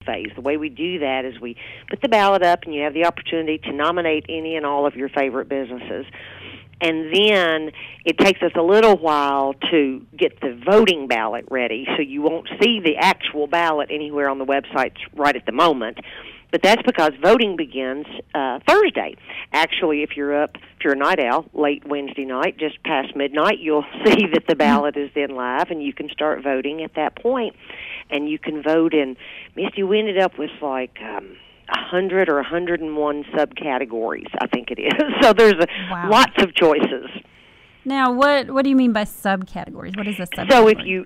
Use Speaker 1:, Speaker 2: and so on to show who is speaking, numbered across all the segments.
Speaker 1: phase. The way we do that is we put the ballot up, and you have the opportunity to nominate any and all of your favorite businesses. And then it takes us a little while to get the voting ballot ready, so you won't see the actual ballot anywhere on the websites right at the moment. But that's because voting begins Thursday. Actually, if you're a night owl, late Wednesday night, just past midnight, you'll see that the ballot is then live, and you can start voting at that point. And you can vote in, Misty, we ended up with like 100 or 101 subcategories, I think it is. So there's lots of choices.
Speaker 2: Now, what do you mean by subcategories? What is a subcategory?
Speaker 1: So if you,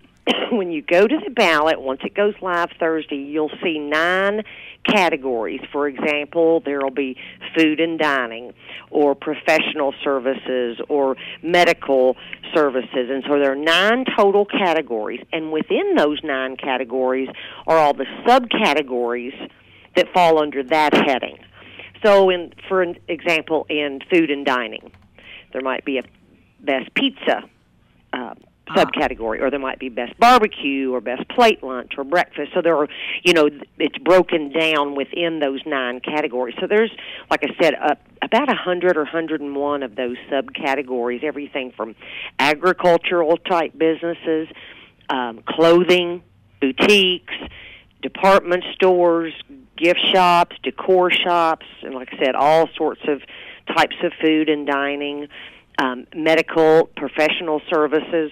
Speaker 1: when you go to the ballot, once it goes live Thursday, you'll see 9 categories. For example, there will be food and dining, or professional services, or medical services. And so there are 9 total categories. And within those 9 categories are all the subcategories that fall under that heading. So, for example, in food and dining, there might be a best pizza subcategory, or there might be best barbecue, or best plate lunch, or breakfast. So there are, it's broken down within those 9 categories. So there's, like I said, about 100 or 101 of those subcategories, everything from agricultural type businesses, clothing, boutiques, department stores, gift shops, decor shops, and like I said, all sorts of types of food and dining, medical, professional services,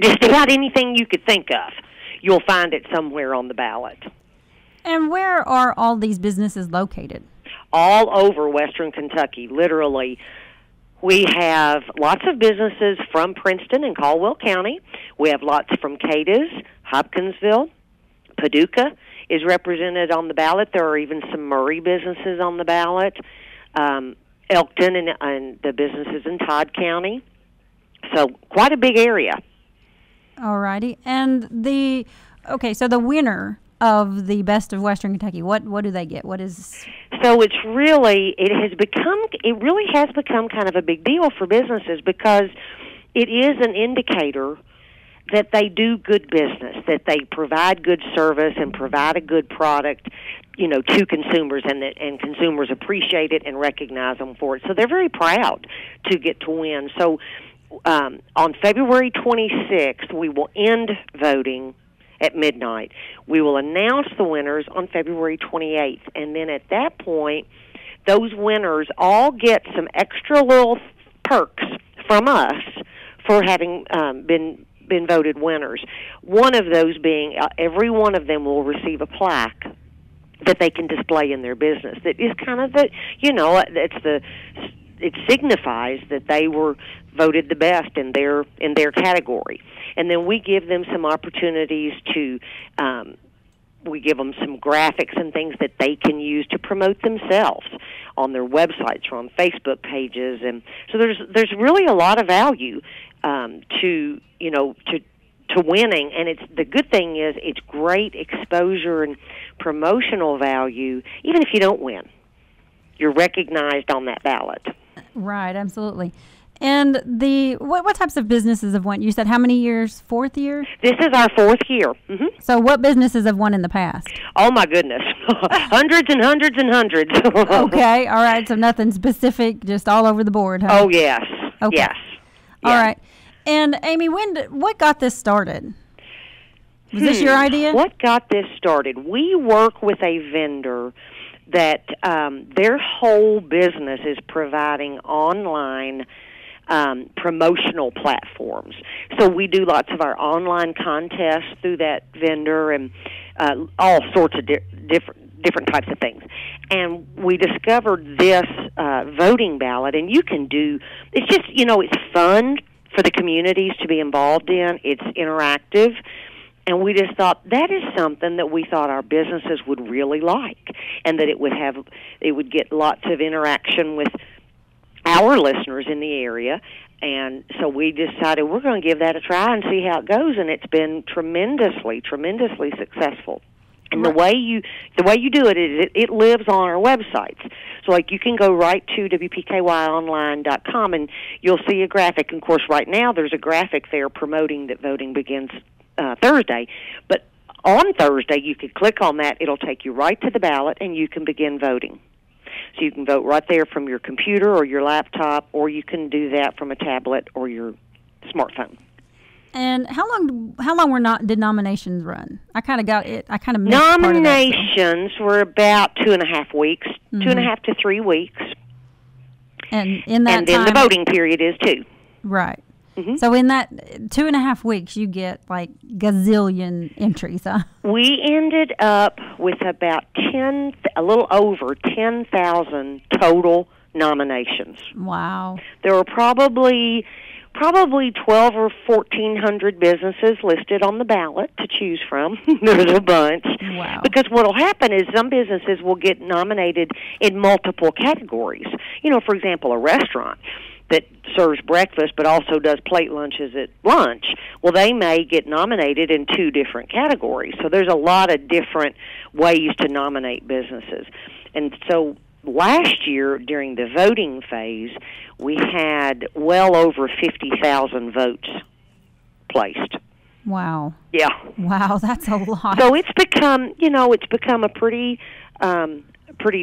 Speaker 1: just about anything you could think of. You'll find it somewhere on the ballot.
Speaker 2: And where are all these businesses located?
Speaker 1: All over Western Kentucky, literally. We have lots of businesses from Princeton and Caldwell County. We have lots from Cadiz, Hopkinsville, Paducah is represented on the ballot. There are even some Murray businesses on the ballot, Elkton and the businesses in Todd County. So quite a big area.
Speaker 2: All righty. And so the winner of the Best of Western Kentucky, what do they get? What is? So
Speaker 1: it really has become kind of a big deal for businesses, because it is an indicator that they do good business, that they provide good service and provide a good product, to consumers, and consumers appreciate it and recognize them for it. So they're very proud to get to win. So on February 26th, we will end voting at midnight. We will announce the winners on February 28th, and then at that point, those winners all get some extra little perks from us for having been voted winners. One of those being every one of them will receive a plaque that they can display in their business. That is kind of it signifies that they were voted the best in their category. And then we give them some opportunities to we give them some graphics and things that they can use to promote themselves on their websites or on Facebook pages. And so there's really a lot of value to winning, and the good thing is it's great exposure and promotional value. Even if you don't win, you're recognized on that ballot.
Speaker 2: Right, absolutely. And what types of businesses have won? You said how many years? 4th year?
Speaker 1: This is our 4th year. Mm-hmm.
Speaker 2: So what businesses have won in the past?
Speaker 1: Oh, my goodness. Hundreds and hundreds and hundreds.
Speaker 2: Okay, all right. So nothing specific, just all over the board, huh?
Speaker 1: Oh, yes.
Speaker 2: Okay.
Speaker 1: Yes.
Speaker 2: All right. And, Amy, what got this started? Was this your idea?
Speaker 1: What got this started? We work with a vendor that their whole business is providing online promotional platforms. So we do lots of our online contests through that vendor, and all sorts of different types of things. And we discovered this voting ballot, and it's just, it's fun for the communities to be involved in. It's interactive. And we just thought that is something that we thought our businesses would really like, and that it would get lots of interaction with our listeners in the area. And so we decided we're going to give that a try and see how it goes, and it's been tremendously successful. And the way you do it is it lives on our websites. So, like, you can go right to WPKYonline.com, and you'll see a graphic. And, of course, right now there's a graphic there promoting that voting begins Thursday. But on Thursday, you could click on that. It'll take you right to the ballot, and you can begin voting. So you can vote right there from your computer or your laptop, or you can do that from a tablet or your smartphone.
Speaker 2: And how long did nominations run? I kind of got it. I kind of missed
Speaker 1: nominations were about 2.5 weeks, 2.5 to 3 weeks.
Speaker 2: And in that
Speaker 1: and then
Speaker 2: time,
Speaker 1: the voting period is too.
Speaker 2: Right. Mm-hmm. So in that 2.5 weeks, you get like gazillion entries, huh?
Speaker 1: We ended up with about a little over 10,000 total nominations.
Speaker 2: Wow.
Speaker 1: There were probably 12 or 1,400 businesses listed on the ballot to choose from. There's a bunch.
Speaker 2: Wow.
Speaker 1: Because what will happen is some businesses will get nominated in multiple categories. You know, for example, a restaurant that serves breakfast but also does plate lunches at lunch. Well, they may get nominated in 2 different categories. So there's a lot of different ways to nominate businesses. And so last year, during the voting phase, we had well over 50,000 votes placed.
Speaker 2: Wow.
Speaker 1: Yeah.
Speaker 2: Wow, that's a lot.
Speaker 1: So it's become a pretty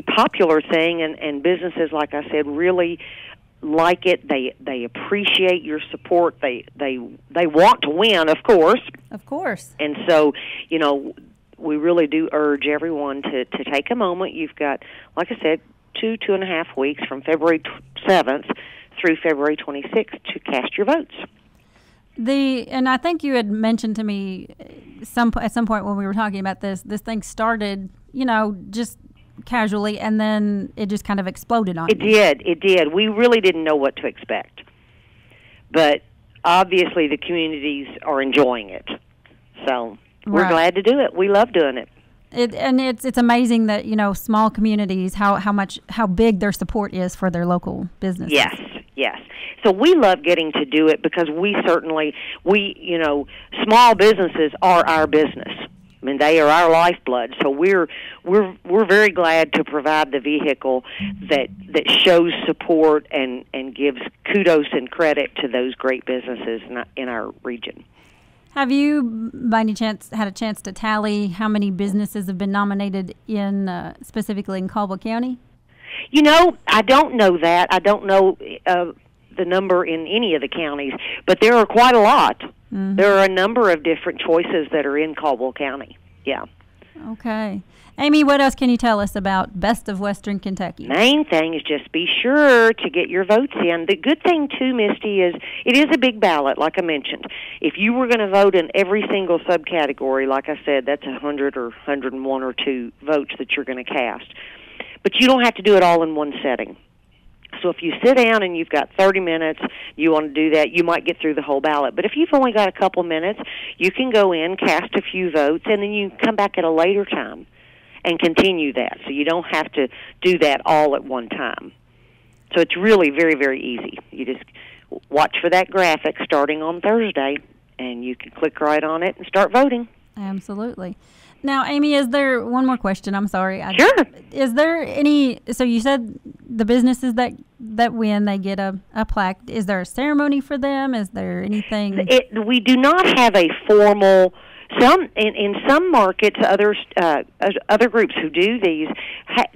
Speaker 1: popular thing, and businesses, like I said, really like it. They appreciate your support. They want to win, of course.
Speaker 2: Of course.
Speaker 1: And so, we really do urge everyone to take a moment. You've got, like I said, 2.5 weeks from February 7th through February 26th to cast your votes.
Speaker 2: And I think you had mentioned to me at some point when we were talking about this thing started, just casually, and then it just kind of exploded on you.
Speaker 1: It did. We really didn't know what to expect. But obviously the communities are enjoying it. So we're glad to do it. We love doing it.
Speaker 2: It's amazing that, small communities, how big their support is for their local businesses.
Speaker 1: Yes. So we love getting to do it because small businesses are our business. I mean, they are our lifeblood. So we're very glad to provide the vehicle that shows support and gives kudos and credit to those great businesses in our region.
Speaker 2: Have you, by any chance, had a chance to tally how many businesses have been nominated specifically in Caldwell County?
Speaker 1: I don't know that. I don't know the number in any of the counties, but there are quite a lot. Mm-hmm. There are a number of different choices that are in Caldwell County. Yeah.
Speaker 2: Okay. Amy, what else can you tell us about Best of Western Kentucky?
Speaker 1: Main thing is just be sure to get your votes in. The good thing, too, Misty, is it is a big ballot, like I mentioned. If you were going to vote in every single subcategory, like I said, that's 100 or 101 or 2 votes that you're going to cast. But you don't have to do it all in one setting. So if you sit down and you've got 30 minutes, you want to do that, you might get through the whole ballot. But if you've only got a couple minutes, you can go in, cast a few votes, and then you can come back at a later time and continue that. So you don't have to do that all at one time. So it's really very, very easy. You just watch for that graphic starting on Thursday, and you can click right on it and start voting.
Speaker 2: Absolutely. Now, Amy, is there one more question? I'm sorry.
Speaker 1: Sure.
Speaker 2: Is there any, so you said the businesses that win, they get a plaque. Is there a ceremony for them? Is there anything?
Speaker 1: We do not have a formal, in some markets, other groups who do these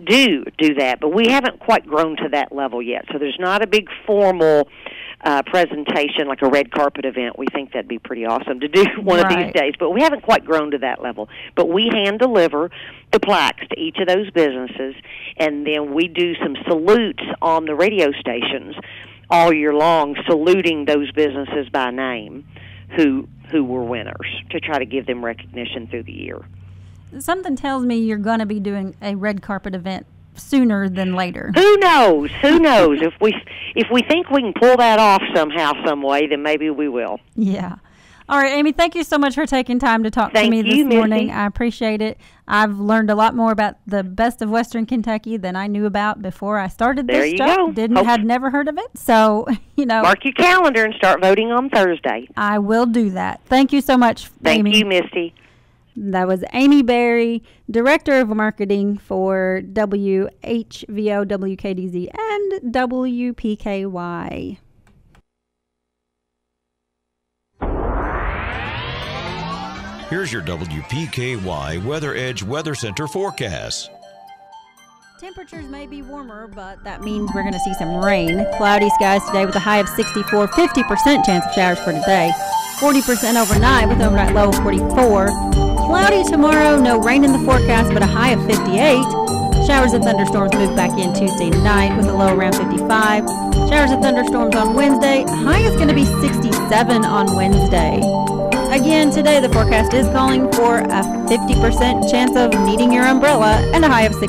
Speaker 1: do that, but we haven't quite grown to that level yet. So there's not a big formal presentation like a red carpet event. We think that'd be pretty awesome to do one of these days, but we haven't quite grown to that level. But we hand deliver the plaques to each of those businesses, and then we do some salutes on the radio stations all year long, saluting those businesses by name who were winners, to try to give them recognition through the year.
Speaker 2: Something tells me you're going to be doing a red carpet event sooner than later.
Speaker 1: Who knows? If we think we can pull that off somehow, some way, then maybe we will.
Speaker 2: Yeah. All right, Amy, thank you so much for taking time to talk to me this morning. I appreciate it. I've learned a lot more about the Best of Western Kentucky than I knew about before I started this job. Had never heard of it. So,
Speaker 1: mark your calendar and start voting on Thursday.
Speaker 2: I will do that. Thank you so much, Amy.
Speaker 1: Thank you, Misty.
Speaker 2: That was Amy Berry, Director of Marketing for WHVO, WKDZ, and WPKY.
Speaker 3: Here's your WPKY Weather Edge Weather Center forecast.
Speaker 2: Temperatures may be warmer, but that means we're going to see some rain. Cloudy skies today with a high of 64, 50% chance of showers for today. 40% overnight with overnight low of 44. Cloudy tomorrow, no rain in the forecast, but a high of 58. Showers and thunderstorms move back in Tuesday night with a low around 55. Showers and thunderstorms on Wednesday. High is going to be 67 on Wednesday. Again, today the forecast is calling for a 50% chance of needing your umbrella and a high of 60.